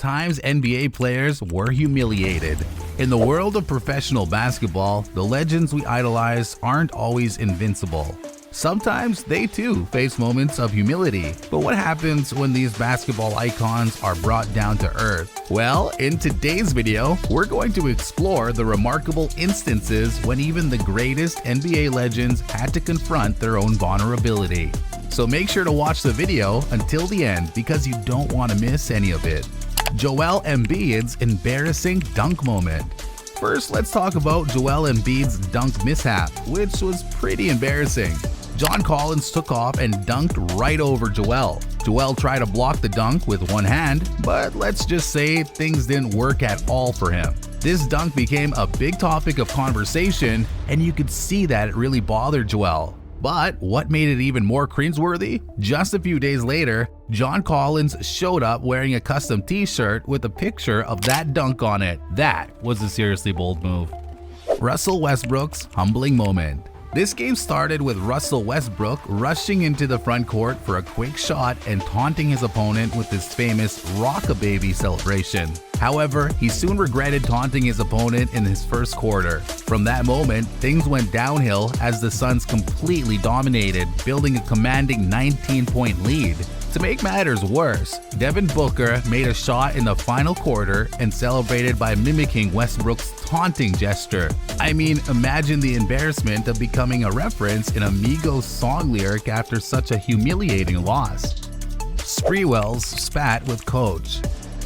times NBA players were humiliated. In the world of professional basketball, the legends we idolize aren't always invincible. Sometimes they too face moments of humility. But what happens when these basketball icons are brought down to earth? Well, in today's video, we're going to explore the remarkable instances when even the greatest NBA legends had to confront their own vulnerability. So make sure to watch the video until the end because you don't want to miss any of it. Joel Embiid's embarrassing dunk moment. First, let's talk about Joel Embiid's dunk mishap, which was pretty embarrassing. John Collins took off and dunked right over Joel. Joel tried to block the dunk with one hand, but let's just say things didn't work at all for him. This dunk became a big topic of conversation, and you could see that it really bothered Joel. But what made it even more cringeworthy? Just a few days later, John Collins showed up wearing a custom t-shirt with a picture of that dunk on it. That was a seriously bold move. Russell Westbrook's humbling moment. This game started with Russell Westbrook rushing into the front court for a quick shot and taunting his opponent with his famous "Rock-a-Baby" celebration. However, he soon regretted taunting his opponent in his first quarter. From that moment, things went downhill as the Suns completely dominated, building a commanding 19-point lead. To make matters worse, Devin Booker made a shot in the final quarter and celebrated by mimicking Westbrook's taunting gesture. I mean, imagine the embarrassment of becoming a reference in a Migos song lyric after such a humiliating loss. Sprewell's spat with coach.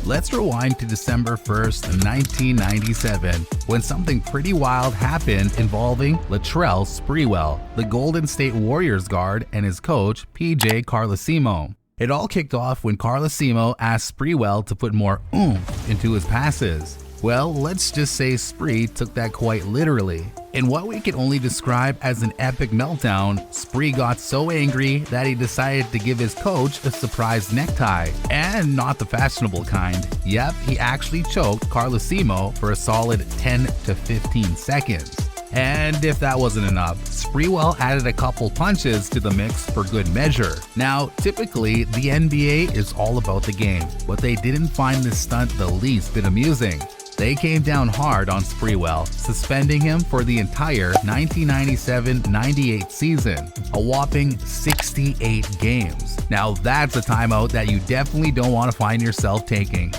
Let's rewind to December 1st, 1997, when something pretty wild happened involving Latrell Sprewell, the Golden State Warriors guard, and his coach, PJ Carlesimo. It all kicked off when Carlesimo asked Sprewell to put more oomph into his passes. Well, let's just say Spree took that quite literally. In what we can only describe as an epic meltdown, Spree got so angry that he decided to give his coach a surprise necktie. And not the fashionable kind. Yep, he actually choked Carlesimo for a solid 10 to 15 seconds. And if that wasn't enough, Sprewell added a couple punches to the mix for good measure. Now, typically, the NBA is all about the game, but they didn't find this stunt the least bit amusing. They came down hard on Sprewell, suspending him for the entire 1997-98 season, a whopping 68 games. Now that's a timeout that you definitely don't want to find yourself taking.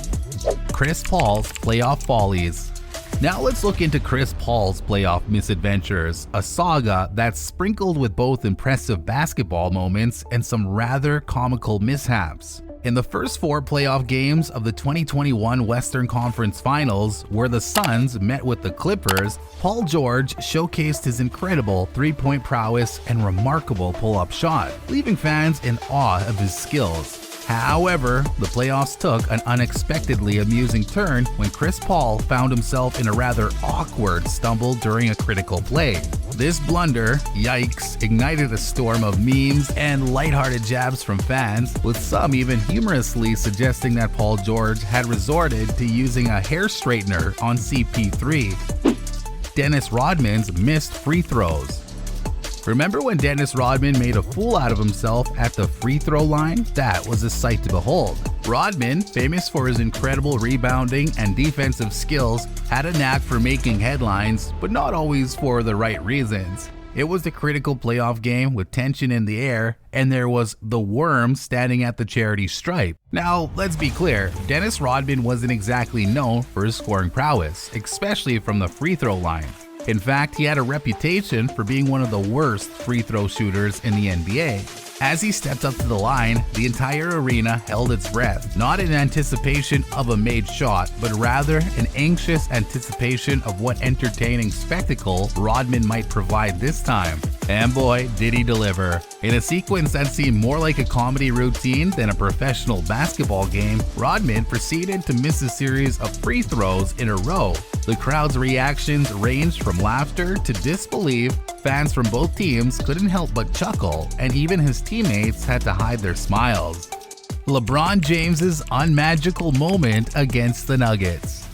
Chris Paul's playoff follies. Now let's look into Chris Paul's playoff misadventures, a saga that's sprinkled with both impressive basketball moments and some rather comical mishaps. In the first 4 playoff games of the 2021 Western Conference Finals, where the Suns met with the Clippers, Paul George showcased his incredible three-point prowess and remarkable pull-up shot, leaving fans in awe of his skills. However, the playoffs took an unexpectedly amusing turn when Chris Paul found himself in a rather awkward stumble during a critical play. This blunder, yikes, ignited a storm of memes and lighthearted jabs from fans, with some even humorously suggesting that Paul George had resorted to using a hair straightener on CP3. Dennis Rodman's missed free throws. Remember when Dennis Rodman made a fool out of himself at the free throw line? That was a sight to behold. Rodman, famous for his incredible rebounding and defensive skills, had a knack for making headlines, but not always for the right reasons. It was a critical playoff game with tension in the air, and there was the Worm standing at the charity stripe. Now, let's be clear, Dennis Rodman wasn't exactly known for his scoring prowess, especially from the free throw line. In fact, he had a reputation for being one of the worst free throw shooters in the NBA. As he stepped up to the line, the entire arena held its breath, not in anticipation of a made shot, but rather in anxious anticipation of what entertaining spectacle Rodman might provide this time. And boy, did he deliver. In a sequence that seemed more like a comedy routine than a professional basketball game, Rodman proceeded to miss a series of free throws in a row. The crowd's reactions ranged from laughter to disbelief. Fans from both teams couldn't help but chuckle, and even his teammates had to hide their smiles. LeBron James's unmagical moment against the Nuggets.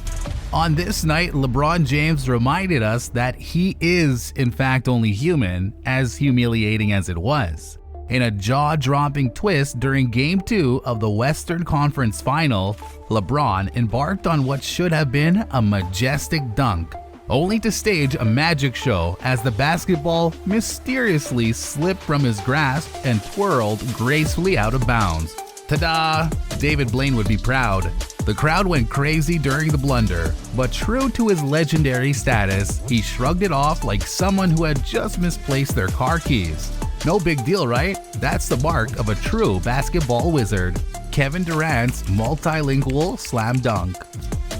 On this night, LeBron James reminded us that he is, in fact, only human, as humiliating as it was. In a jaw-dropping twist during Game 2 of the Western Conference Final, LeBron embarked on what should have been a majestic dunk, only to stage a magic show as the basketball mysteriously slipped from his grasp and twirled gracefully out of bounds. Ta-da! David Blaine would be proud. The crowd went crazy during the blunder, but true to his legendary status, he shrugged it off like someone who had just misplaced their car keys. No big deal, right? That's the mark of a true basketball wizard. Kevin Durant's multilingual slam dunk.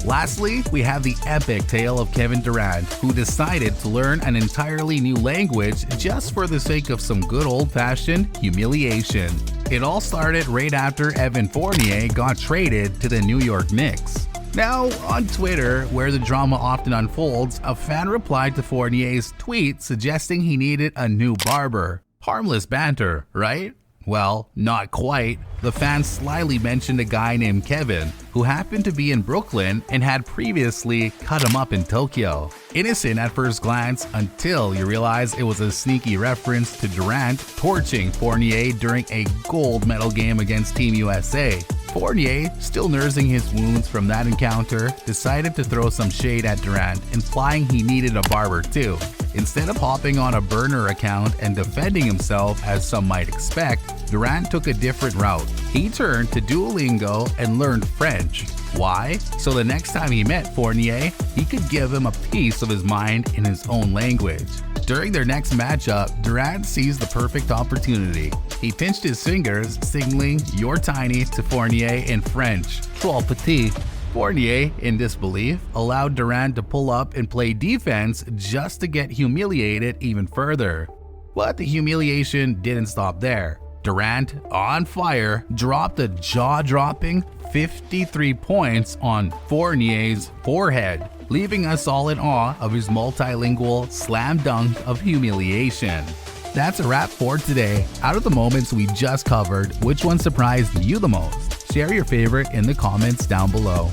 Lastly, we have the epic tale of Kevin Durant, who decided to learn an entirely new language just for the sake of some good old-fashioned humiliation. It all started right after Evan Fournier got traded to the New York Knicks. Now, on Twitter, where the drama often unfolds, a fan replied to Fournier's tweet suggesting he needed a new barber. Harmless banter, right? Well, not quite. The fan slyly mentioned a guy named Kevin, who happened to be in Brooklyn and had previously cut him up in Tokyo. Innocent at first glance until you realize it was a sneaky reference to Durant torching Fournier during a gold medal game against Team USA. Fournier, still nursing his wounds from that encounter, decided to throw some shade at Durant, implying he needed a barber too. Instead of hopping on a burner account and defending himself as some might expect, Durant took a different route. He turned to Duolingo and learned French. Why? So the next time he met Fournier, he could give him a piece of his mind in his own language. During their next matchup, Durant seized the perfect opportunity. He pinched his fingers, signaling "You're tiny" to Fournier in French, "Trop petit." Fournier, in disbelief, allowed Durant to pull up and play defense just to get humiliated even further. But the humiliation didn't stop there. Durant, on fire, dropped a jaw-dropping 53 points on Fournier's forehead, leaving us all in awe of his multilingual slam dunk of humiliation. That's a wrap for today. Out of the moments we just covered, which one surprised you the most? Share your favorite in the comments down below.